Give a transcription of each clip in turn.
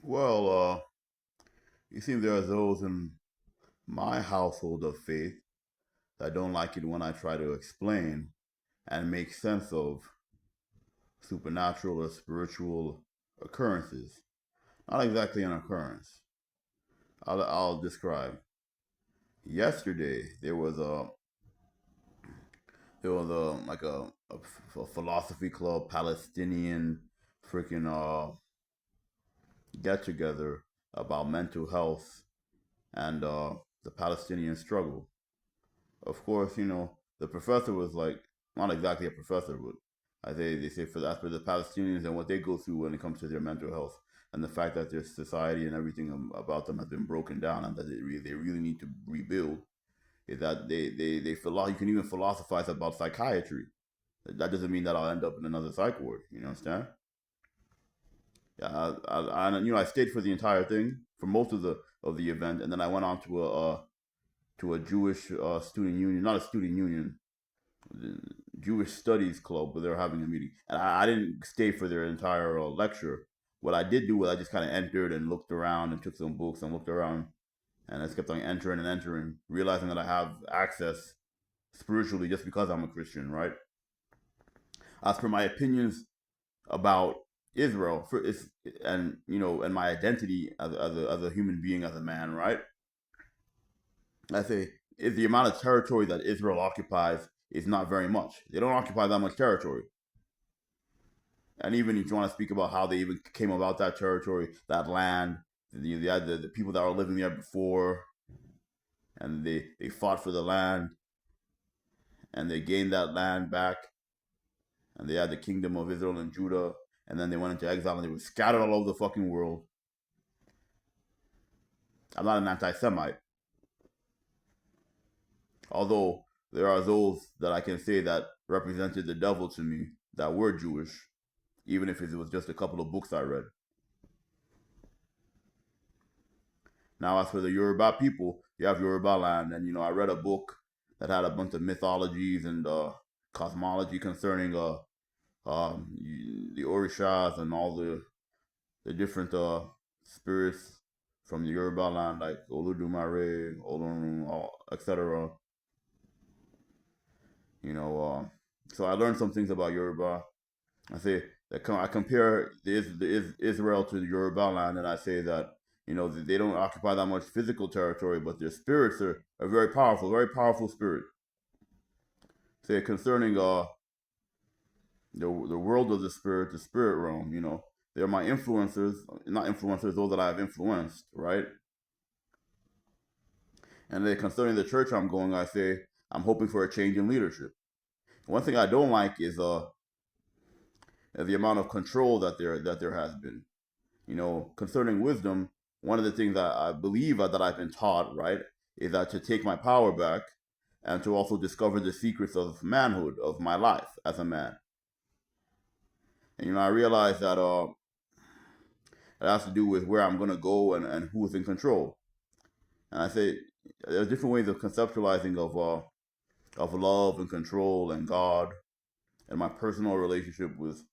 Well, you see, there are those in my household of faith that don't like it when I try to explain and make sense of supernatural or spiritual occurrences. Not exactly an occurrence. I'll describe. Yesterday, there was a like a philosophy club Palestinian freaking get together about mental health and the Palestinian struggle. Of course, the professor was like not exactly a professor, but they say for that for the Palestinians and what they go through when it comes to their mental health and the fact that their society and everything about them has been broken down and that they really need to rebuild is that they you can even philosophize about psychiatry. That doesn't mean that I'll end up in another psych ward. You understand? Yeah, I stayed for the entire thing for most of the event, and then I went on to a Jewish student union, not a student union, the Jewish Studies Club, where they were having a meeting, and I didn't stay for their entire lecture. What I did do was I just kind of entered and looked around and took some books and looked around, and I just kept on entering and entering, realizing that I have access spiritually just because I'm a Christian, right? As for my opinions about Israel, and my identity as a human being, as a man, right? I say is the amount of territory that Israel occupies is not very much. They don't occupy that much territory. And even if you want to speak about how they even came about that territory, that land, the people that were living there before, and they fought for the land, and they gained that land back, and they had the kingdom of Israel and Judah, and then they went into exile and they were scattered all over the fucking world. I'm not an anti-Semite, although there are those that I can say that represented the devil to me that were Jewish, even if it was just a couple of books I read. Now, as for the Yoruba people, you have Yoruba land, and I read a book that had a bunch of mythologies and cosmology concerning the Orishas and all the different spirits from the Yoruba land, like Oludumare, Olorun, etc. You know, so I learned some things about Yoruba. I say that I compare the Israel to the Yoruba land, and I say that they don't occupy that much physical territory, but their spirits are very powerful spirit. Say concerning the world of the spirit realm. They're my influencers, not influencers, those that I've influenced, right? And then concerning the church I'm going, I say I'm hoping for a change in leadership. One thing I don't like is the amount of control that there has been. Concerning wisdom, one of the things that I believe that I've been taught, right, is that to take my power back and to also discover the secrets of manhood, of my life as a man. And I realize that it has to do with where I'm gonna go and who is in control. And I say there's different ways of conceptualizing of love and control and God and my personal relationship with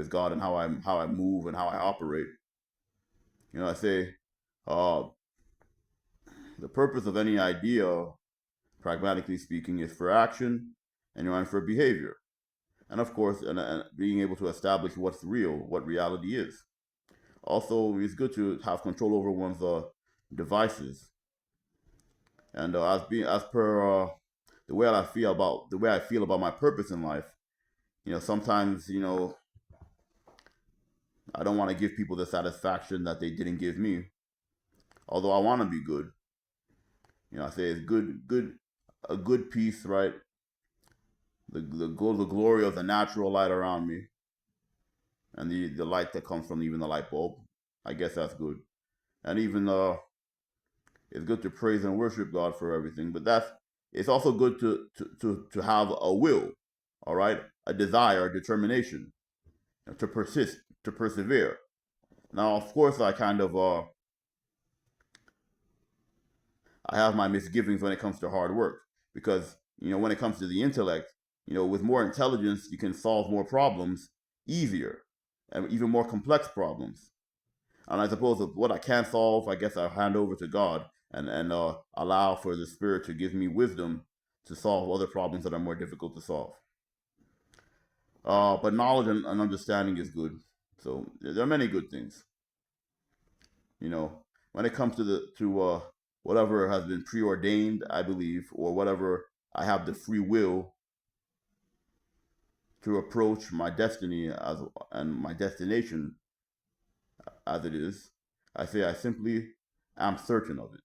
God and how I move and how I operate. I say uh, the purpose of any idea, pragmatically speaking, is for action and for behavior. And of course, and being able to establish what's real, what reality is. Also, it's good to have control over one's devices. And as per the way I feel about my purpose in life, sometimes I don't want to give people the satisfaction that they didn't give me. Although I want to be good, I say it's a good piece, right? The glory of the natural light around me, and the light that comes from even the light bulb. I guess that's good. And even it's good to praise and worship God for everything. But it's also good to have a will, all right, a desire, a determination, to persist, to persevere. Now, of course, I have my misgivings when it comes to hard work because when it comes to the intellect, with more intelligence you can solve more problems easier and even more complex problems. And I suppose what I can't solve, I guess I'll hand over to God and allow for the Spirit to give me wisdom to solve other problems that are more difficult to solve. But knowledge and understanding is good. So there are many good things. You know, when it comes to whatever has been preordained, I believe, or whatever I have the free will to approach my destiny and my destination as it is, I say I simply am certain of it.